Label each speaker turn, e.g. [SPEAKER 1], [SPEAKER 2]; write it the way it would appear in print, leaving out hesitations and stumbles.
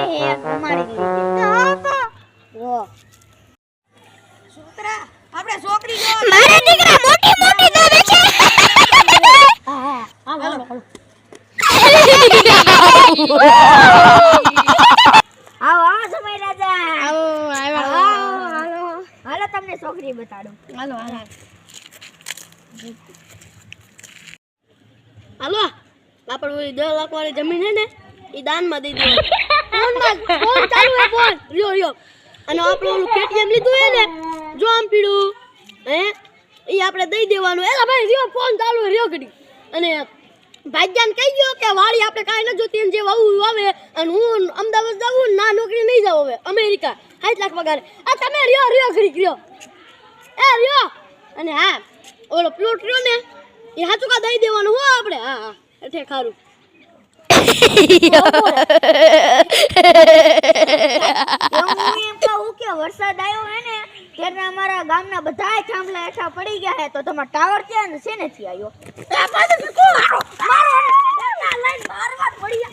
[SPEAKER 1] હે ગુમાડી દીધી ઓ છોકરા આપણે છોકરી જો
[SPEAKER 2] મારા દીકરા મોટી મોટી દવે છે
[SPEAKER 1] હા હાલો આવો સમય રાજા હાલો તમને છોકરી બતાડું
[SPEAKER 2] હાલો આપણે ઓલી 10 લાખ વાળી જમીન છે ને એ દાનમાં દઈ દે ફોન ચાલુ હે ફોન રિયો અને આપણે ઓલું કેટીએમ લીધું હે ને જો આમ પીડું હે એ આપણે દઈ દેવાનું એલા ભાઈ રિયો ફોન ચાલુ હે રિયો ઘડી અને ભાઈજાન કહી ગયો કે વાળી આપણે કાઈ ન જોતી ને જે વાવું વાવે અને હું અમદાવાદ જાવું ના નોકરી નહીં જાવ હવે અમેરિકા 60 લાખ પગાર આ તમે રિયો ઘડી રિયો રિયો અને હા ઓલો પ્લોટ રહ્યો ને એ હાચું કા દઈ દેવાનું હો આપણે હા એટલે ખારું
[SPEAKER 1] કે વરસાદ આવ્યો હે ને ત્યારે અમારા ગામના બધાય થાંભલા હેઠા પડી ગયા હે તો તમારો ટાવર ક્યાં છે ને થી આવ્યો આ પાછળ મારો લાઈન મારવા પડી